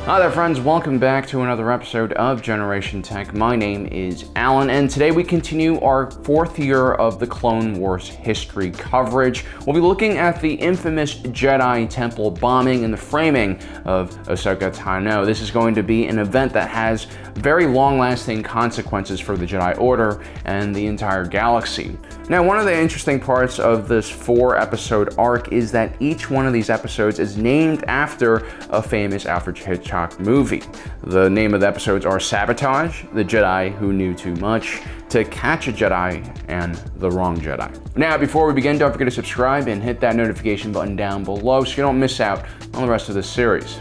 Hi there friends, welcome back to another episode of Generation Tech. My name is Alan, and today we continue our fourth year of the Clone Wars history coverage. We'll be looking at the infamous Jedi Temple bombing and the framing of Ahsoka Tano. This is going to be an event that has very long-lasting consequences for the Jedi Order and the entire galaxy. Now, one of the interesting parts of this 4-episode arc is that each one of these episodes is named after a famous Alfred Hitchcock movie. The name of the episodes are Sabotage, The Jedi Who Knew Too Much, To Catch a Jedi, and The Wrong Jedi. Now, before we begin, don't forget to subscribe and hit that notification button down below so you don't miss out on the rest of this series.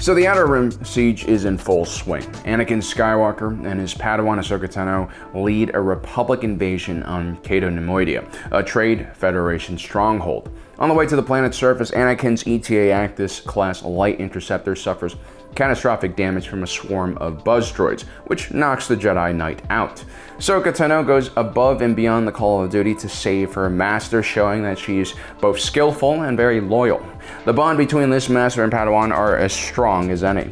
So the Outer Rim siege is in full swing. Anakin Skywalker and his Padawan Ahsoka Tano lead a Republic invasion on Cato Nemoidia, a Trade Federation stronghold. On the way to the planet's surface, Anakin's ETA Actis class light interceptor suffers catastrophic damage from a swarm of buzz droids, which knocks the Jedi Knight out. Ahsoka Tano goes above and beyond the call of duty to save her master, showing that she's both skillful and very loyal. The bond between this master and Padawan are as strong as any.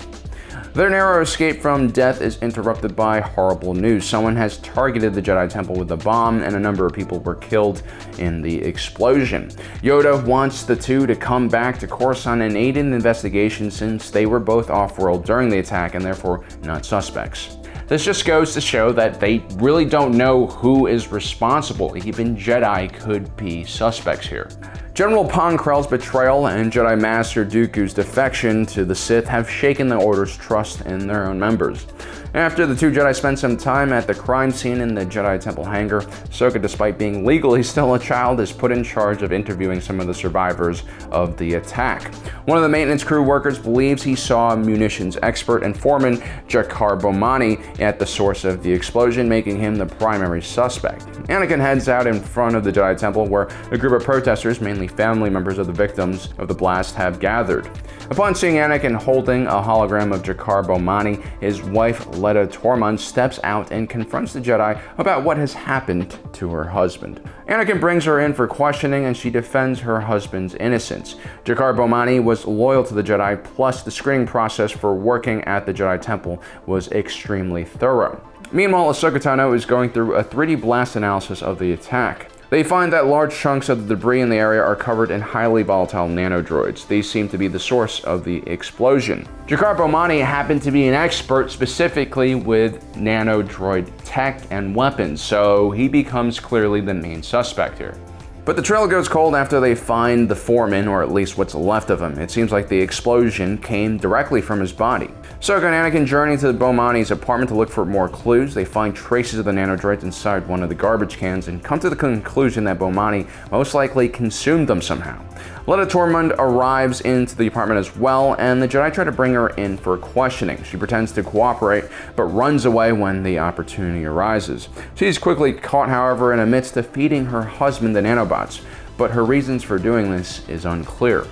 Their narrow escape from death is interrupted by horrible news. Someone has targeted the Jedi Temple with a bomb, and a number of people were killed in the explosion. Yoda wants the two to come back to Coruscant and aid in the investigation, since they were both off-world during the attack and therefore not suspects. This just goes to show that they really don't know who is responsible. Even Jedi could be suspects here. General Pon Krell's betrayal and Jedi Master Dooku's defection to the Sith have shaken the Order's trust in their own members. After the two Jedi spend some time at the crime scene in the Jedi Temple hangar, Ahsoka, despite being legally still a child, is put in charge of interviewing some of the survivors of the attack. One of the maintenance crew workers believes he saw munitions expert and foreman Jakar Bomani at the source of the explosion, making him the primary suspect. Anakin heads out in front of the Jedi Temple, where a group of protesters, mainly family members of the victims of the blast, have gathered. Upon seeing Anakin holding a hologram of Jakar Bomani, his wife Letta Tormund steps out and confronts the Jedi about what has happened to her husband. Anakin brings her in for questioning, and she defends her husband's innocence. Jakar Bomani was loyal to the Jedi, plus the screening process for working at the Jedi Temple was extremely thorough. Meanwhile, Ahsoka Tano is going through a 3D blast analysis of the attack. They find that large chunks of the debris in the area are covered in highly volatile nanodroids. These seem to be the source of the explosion. Jakar Bomani happened to be an expert specifically with nanodroid tech and weapons, so he becomes clearly the main suspect here. But the trail goes cold after they find the foreman, or at least what's left of him. It seems like the explosion came directly from his body. Ahsoka and Anakin journey to Bomani's apartment to look for more clues. They find traces of the nanodroids inside one of the garbage cans and come to the conclusion that Bomani most likely consumed them somehow. Letta Tormund arrives into the apartment as well, and the Jedi try to bring her in for questioning. She pretends to cooperate, but runs away when the opportunity arises. She's quickly caught, however, and admits to feeding her husband the nanobots, but her reasons for doing this is unclear.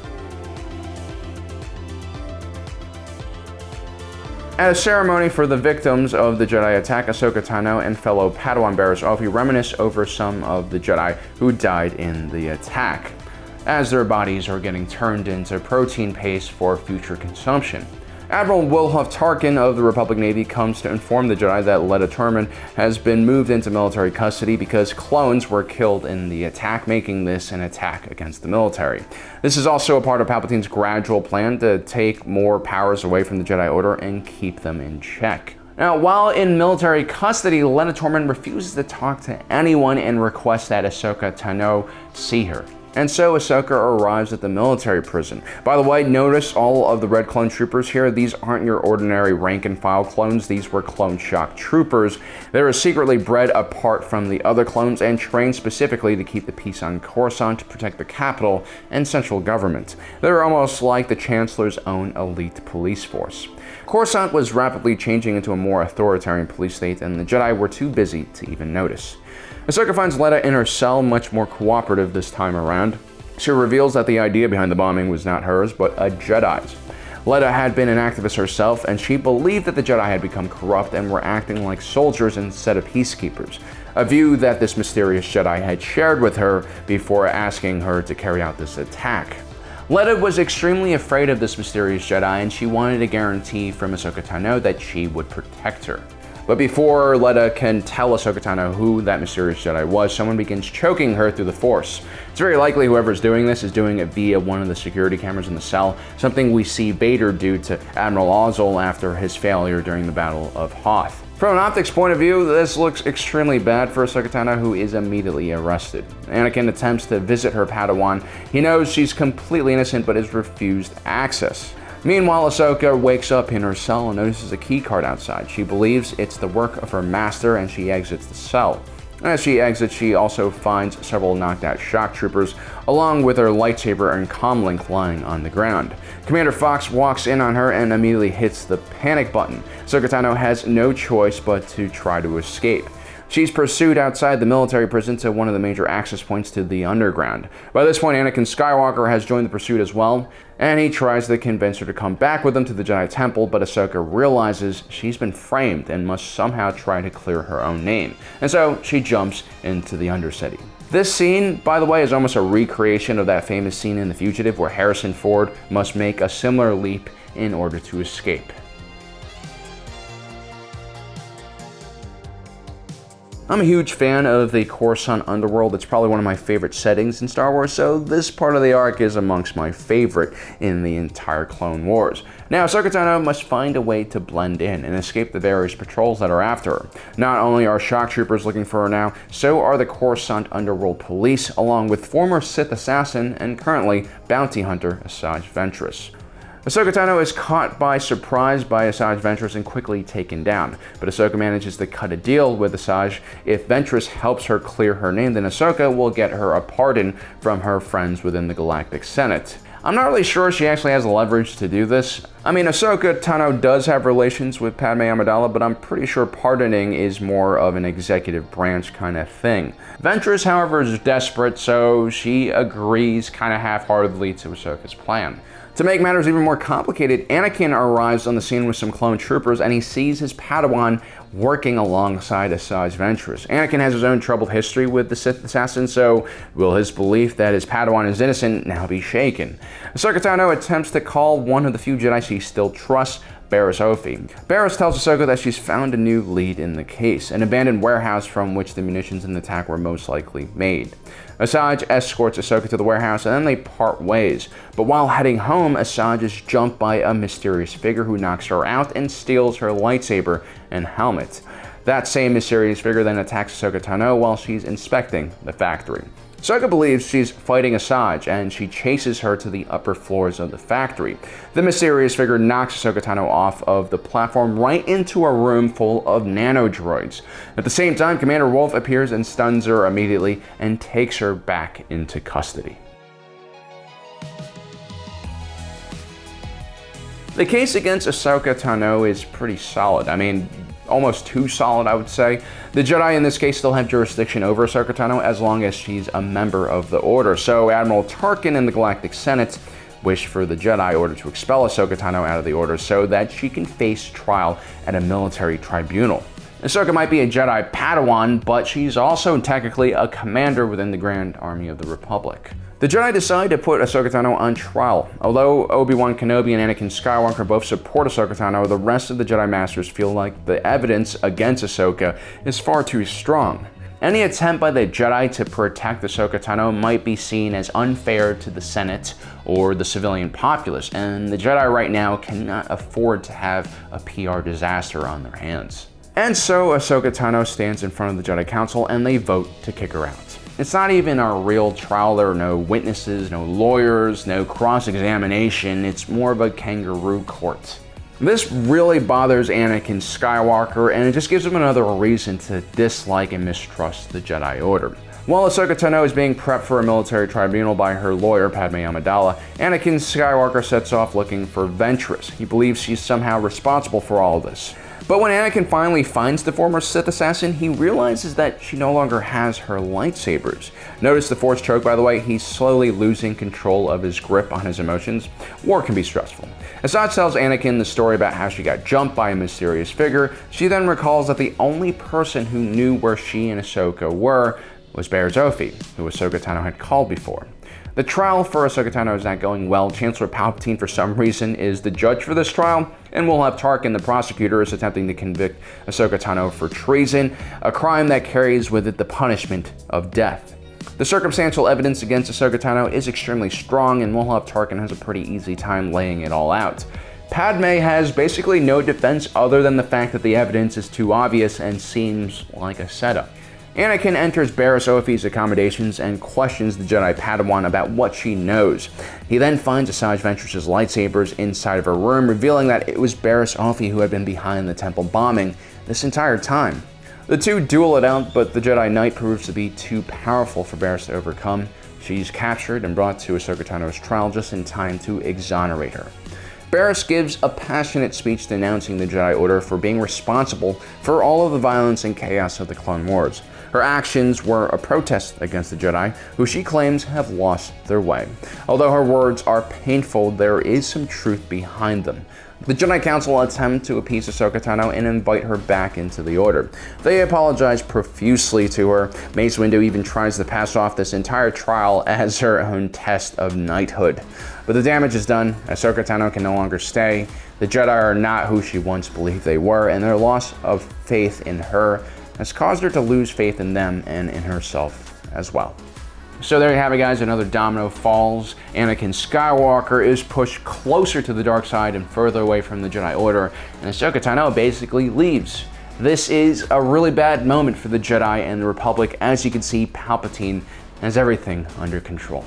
At a ceremony for the victims of the Jedi attack, Ahsoka Tano and fellow Padawan bearers Ofi reminisce over some of the Jedi who died in the attack, as their bodies are getting turned into protein paste for future consumption. Admiral Wilhuff Tarkin of the Republic Navy comes to inform the Jedi that Letta Tormund has been moved into military custody because clones were killed in the attack, making this an attack against the military. This is also a part of Palpatine's gradual plan to take more powers away from the Jedi Order and keep them in check. Now, while in military custody, Letta Tormund refuses to talk to anyone and requests that Ahsoka Tano see her. And so Ahsoka arrives at the military prison. By the way, notice all of the red clone troopers here. These aren't your ordinary rank and file clones. These were clone shock troopers. They were secretly bred apart from the other clones and trained specifically to keep the peace on Coruscant, to protect the capital and central government. They're almost like the Chancellor's own elite police force. Coruscant was rapidly changing into a more authoritarian police state, and the Jedi were too busy to even notice. Ahsoka finds Letta in her cell, much more cooperative this time around. She reveals that the idea behind the bombing was not hers, but a Jedi's. Letta had been an activist herself, and she believed that the Jedi had become corrupt and were acting like soldiers instead of peacekeepers, a view that this mysterious Jedi had shared with her before asking her to carry out this attack. Letta was extremely afraid of this mysterious Jedi, and she wanted a guarantee from Ahsoka Tano that she would protect her. But before Letta can tell Ahsoka Tano who that mysterious Jedi was, someone begins choking her through the Force. It's very likely whoever's doing this is doing it via one of the security cameras in the cell, something we see Vader do to Admiral Ozzel after his failure during the Battle of Hoth. From an optics point of view, this looks extremely bad for Ahsoka Tano, who is immediately arrested. Anakin attempts to visit her Padawan. He knows she's completely innocent but is refused access. Meanwhile, Ahsoka wakes up in her cell and notices a key card outside. She believes it's the work of her master and she exits the cell. As she exits, she also finds several knocked out shock troopers, along with her lightsaber and comlink lying on the ground. Commander Fox walks in on her and immediately hits the panic button. Ahsoka Tano has no choice but to try to escape. She's pursued outside the military prison to one of the major access points to the underground. By this point, Anakin Skywalker has joined the pursuit as well, and he tries to convince her to come back with him to the Jedi Temple, but Ahsoka realizes she's been framed and must somehow try to clear her own name. And so she jumps into the Undercity. This scene, by the way, is almost a recreation of that famous scene in The Fugitive where Harrison Ford must make a similar leap in order to escape. I'm a huge fan of the Coruscant Underworld. It's probably one of my favorite settings in Star Wars, so this part of the arc is amongst my favorite in the entire Clone Wars. Now, Ahsoka Tano must find a way to blend in and escape the various patrols that are after her. Not only are shock troopers looking for her now, so are the Coruscant Underworld Police, along with former Sith assassin and currently bounty hunter Asajj Ventress. Ahsoka Tano is caught by surprise by Asajj Ventress and quickly taken down, but Ahsoka manages to cut a deal with Asajj. If Ventress helps her clear her name, then Ahsoka will get her a pardon from her friends within the Galactic Senate. I'm not really sure she actually has the leverage to do this. I mean, Ahsoka Tano does have relations with Padme Amidala, but I'm pretty sure pardoning is more of an executive branch kind of thing. Ventress, however, is desperate, so she agrees kind of half-heartedly to Ahsoka's plan. To make matters even more complicated, Anakin arrives on the scene with some clone troopers and he sees his Padawan working alongside Asajj Ventress. Anakin has his own troubled history with the Sith assassin, so will his belief that his Padawan is innocent now be shaken? Ahsoka Tano attempts to call one of the few Jedi she still trusts, Barriss Offee. Barriss tells Ahsoka that she's found a new lead in the case, an abandoned warehouse from which the munitions in the attack were most likely made. Asajj escorts Ahsoka to the warehouse and then they part ways. But while heading home, Asajj is jumped by a mysterious figure who knocks her out and steals her lightsaber and helmet. That same mysterious figure then attacks Ahsoka Tano while she's inspecting the factory. Ahsoka believes she's fighting Asajj, and she chases her to the upper floors of the factory. The mysterious figure knocks Ahsoka Tano off of the platform right into a room full of nanodroids. At the same time, Commander Wolffe appears and stuns her immediately and takes her back into custody. The case against Ahsoka Tano is pretty solid. I mean, almost too solid, I would say. The Jedi in this case still have jurisdiction over Ahsoka Tano as long as she's a member of the Order. So Admiral Tarkin and the Galactic Senate wish for the Jedi Order to expel Ahsoka Tano out of the Order so that she can face trial at a military tribunal. Ahsoka might be a Jedi Padawan, but she's also technically a commander within the Grand Army of the Republic. The Jedi decide to put Ahsoka Tano on trial. Although Obi-Wan Kenobi and Anakin Skywalker both support Ahsoka Tano, the rest of the Jedi Masters feel like the evidence against Ahsoka is far too strong. Any attempt by the Jedi to protect Ahsoka Tano might be seen as unfair to the Senate or the civilian populace, and the Jedi right now cannot afford to have a PR disaster on their hands. And so Ahsoka Tano stands in front of the Jedi Council and they vote to kick her out. It's not even a real trial. There are no witnesses, no lawyers, no cross-examination. It's more of a kangaroo court. This really bothers Anakin Skywalker, and it just gives him another reason to dislike and mistrust the Jedi Order. While Ahsoka Tano is being prepped for a military tribunal by her lawyer, Padme Amidala, Anakin Skywalker sets off looking for Ventress. He believes she's somehow responsible for all of this. But when Anakin finally finds the former Sith assassin, he realizes that she no longer has her lightsabers. Notice the Force choke, by the way. He's slowly losing control of his grip on his emotions. War can be stressful. Asajj tells Anakin the story about how she got jumped by a mysterious figure. She then recalls that the only person who knew where she and Ahsoka were was Barriss Offee, who Ahsoka Tano had called before. The trial for Ahsoka Tano is not going well. Chancellor Palpatine, for some reason, is the judge for this trial, and we'll have Tarkin, the prosecutor, is attempting to convict Ahsoka Tano for treason, a crime that carries with it the punishment of death. The circumstantial evidence against Ahsoka Tano is extremely strong, and Mohab Tarkin has a pretty easy time laying it all out. Padme has basically no defense other than the fact that the evidence is too obvious and seems like a setup. Anakin enters Barriss Offee's accommodations and questions the Jedi Padawan about what she knows. He then finds Asajj Ventress's lightsabers inside of her room, revealing that it was Barriss Offee who had been behind the temple bombing this entire time. The two duel it out, but the Jedi Knight proves to be too powerful for Barriss to overcome. She's captured and brought to Ahsoka Tano's trial just in time to exonerate her. Barriss gives a passionate speech denouncing the Jedi Order for being responsible for all of the violence and chaos of the Clone Wars. Her actions were a protest against the Jedi, who she claims have lost their way. Although her words are painful, there is some truth behind them. The Jedi Council attempt to appease Ahsoka Tano and invite her back into the Order. They apologize profusely to her. Mace Windu even tries to pass off this entire trial as her own test of knighthood. But the damage is done. Ahsoka Tano can no longer stay. The Jedi are not who she once believed they were, and their loss of faith in her has caused her to lose faith in them and in herself as well. So there you have it, guys. Another domino falls. Anakin Skywalker is pushed closer to the dark side and further away from the Jedi Order, and Ahsoka Tano basically leaves. This is a really bad moment for the Jedi and the Republic. As you can see, Palpatine has everything under control.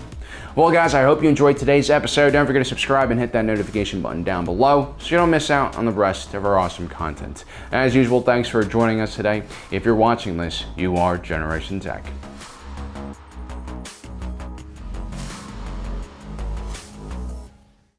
Well, guys, I hope you enjoyed today's episode. Don't forget to subscribe and hit that notification button down below so you don't miss out on the rest of our awesome content. As usual, thanks for joining us today. If you're watching this, you are Generation Tech.